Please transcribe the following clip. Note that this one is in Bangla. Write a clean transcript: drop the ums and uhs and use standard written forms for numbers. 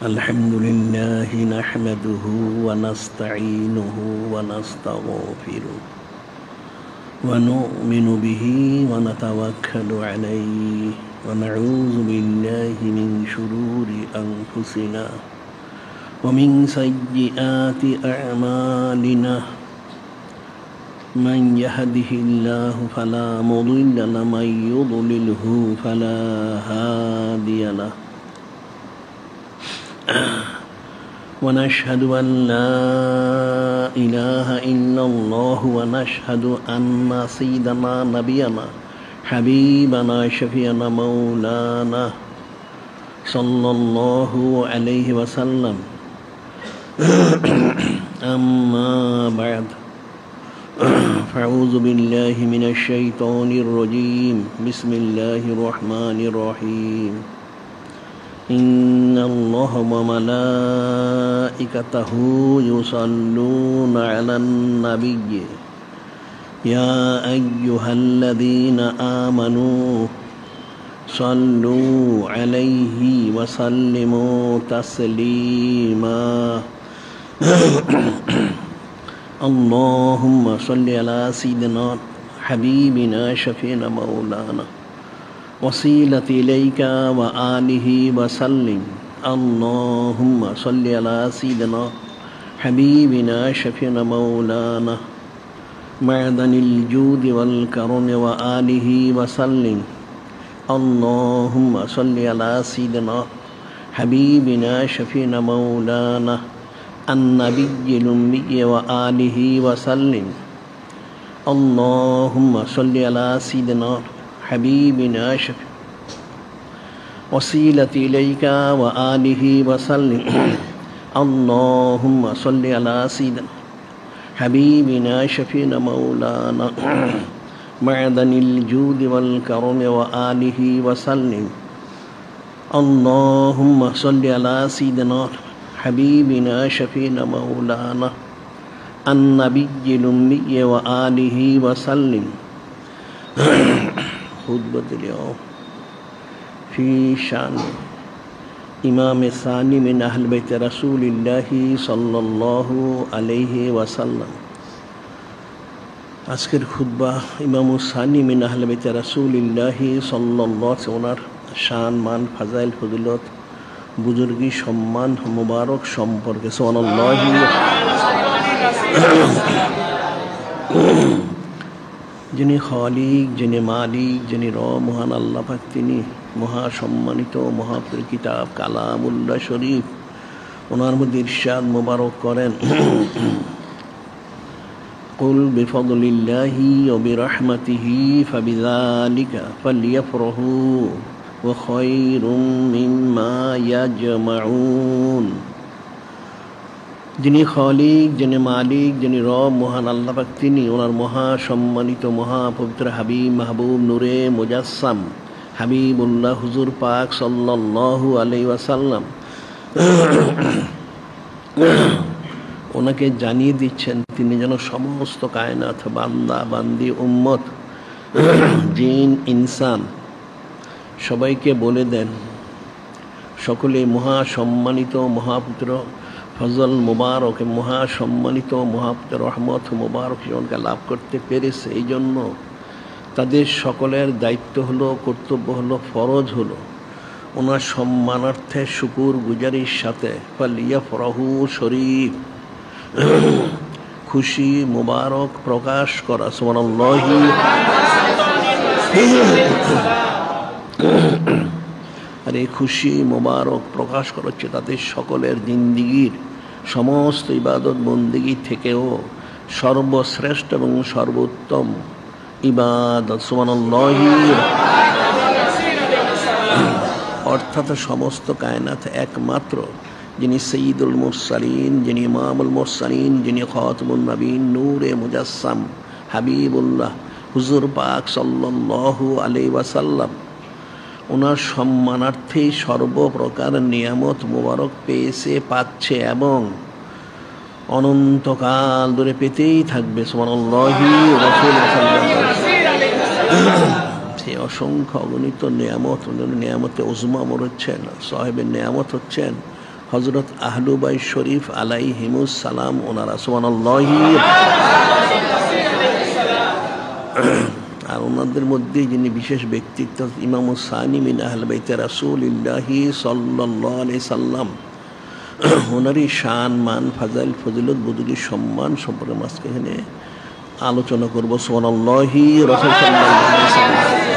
الحمد لله نحمده ونستعينه ونستغفره ونؤمن به ونتوكل عليه ونعوذ بالله من شرور أنفسنا ومن سيئات أعمالنا من يهده الله فلا مضل له ومن يضلله فلا هادي له ونشهد أن لا إله إلا الله ونشهد أن سيدنا نبينا حبيبنا شفيعنا مولانا صلى الله عليه وسلم أما بعد فأعوذ بالله من الشيطان الرجيم بسم الله الرحمن الرحيم إن الله وملائكته يصلون على النبي يا أيها الذين آمنوا صلوا عليه وسلموا تسليما اللهم صل على سيدنا حبيبنا شفيعنا مولانا وسيلة إليك وآله وسلم اللهم صل على سيدنا حبيبنا شفيعنا مولانا معدن الجود والكرم وآله وسلم اللهم صل على سيدنا حبيبنا شفيعنا مولانا النبي الأمي وآله وسلم اللهم صل على سيدنا حبيبنا شفيع وسيلة إليك وآله وسلم اللهم صل على سيدنا حبيبنا شفيعنا مولانا معدن الجود والكرم وآله وسلم اللهم صل على سيدنا حبيبنا شفيعنا مولانا النبي الأمي وآله وسلم خطبة اليوم في شأن إمام الثاني من أهل بيت رسول الله صلى الله عليه وسلم আজকের খুতবা ইমাম সানি মিন আহলে বাইত রাসূলিল্লাহ সাল্লাল্লাহু আলাইহি ওনার শান মান ফাজাইল ফজিলত বুজুর্গি সম্মান মুবারক সম্পর্কে সুবহানাল্লাহ যিনি খালিক যিনি মালিক যিনি মহান আল্লাহ পাক তিনি মহা সম্মানিত মহাপুর কিতাব কালামুল্লাহ শরীফ ওনার মধ্যে ইরশাদ মুবারক করেন কুল বিফদলিল্লাহি ওয়া বিরহমাতিহি ফাবিযালিকা ফালইফরাহু ওয়া খায়রুম মিম্মা ইয়াজমাউন যিনি খালিক যিনি মালিক যিনি রব মহান আল্লাহ পাক তিনি ওনার মহা সম্মানিত মহা পবিত্র হাবিব মাহবুব নূরে মুজাসসাম হাবিবুল্লাহ হুজুর পাক সাল্লাল্লাহু আলাইহি ওয়াসাল্লাম ওনাকে জানিয়ে দিচ্ছেন তিনি যেন সমস্ত কায়নাত বান্দা বান্দি উম্মত জিন ইনসান সবাইকে বলে দেন সকলে মহা সম্মানিত মহাপুত্র ফজল মুবারক মহা সম্মানিত মহাপুত্র রহমত মুবারক জীবনকে লাভ করতে পেরেছে এই জন্য তাদের সকলের দায়িত্ব হলো কর্তব্য হলো ফরজ হলো ওনার সম্মানার্থে শুকুর গুজারির সাথে ফালিয়াফরাহু শরীফ খুশি মুবারক প্রকাশ করা সুবহানাল্লাহ আর এই খুশি মুবারক প্রকাশ করা হচ্ছে তাদের সকলের জিন্দিগির সমস্ত ইবাদত বন্দেগী থেকেও সর্বশ্রেষ্ঠ এবং সর্বোত্তম ইবাদত সুবহানাল্লাহ অর্থাৎ সমস্ত কায়নাত একমাত্র যিনি সৈয়দুল মুরসালিন যিনি ইমামুল মুরসালিন যিনি খাতামুন নবীন নূরে মুজাসসাম হাবিবুল্লাহ হুজুর পাক সাল্লাল্লাহু আলাইহি ওয়াসাল্লাম ওনার সম্মানার্থে সর্বপ্রকার নিয়ামত মুবারক পেয়েছে পাচ্ছে এবং অনন্তকাল ধরে পেতেই থাকবে সুবহানাল্লাহ রাসূল সাল্লাল্লাহু আলাইহি সেই অসংখ্য অগণিত নিয়ামত নিয়ামতে উজমা হচ্ছেন সাহেবের নিয়ামত হচ্ছেন হযরত আহলুবাই শরীফ আলাইহিমুস সালাম, ওনারা সুবহানাল্লাহি। আর ওনাদের মধ্যে যিনি বিশেষ ব্যক্তিত্ব ইমামুস সানি মিন আহলে বাইতে রাসূলিল্লাহি সাল্লাল্লাহু আলাইহি সাল্লাম, ওনারই শান মান ফাজাইল ফজিলত বদুরি সম্মান সম্পর্কে আজকে এখানে আলোচনা করবো। সুবহানাল্লাহি। রাসূল সাল্লাল্লাহু আলাইহি ওয়াসাল্লাম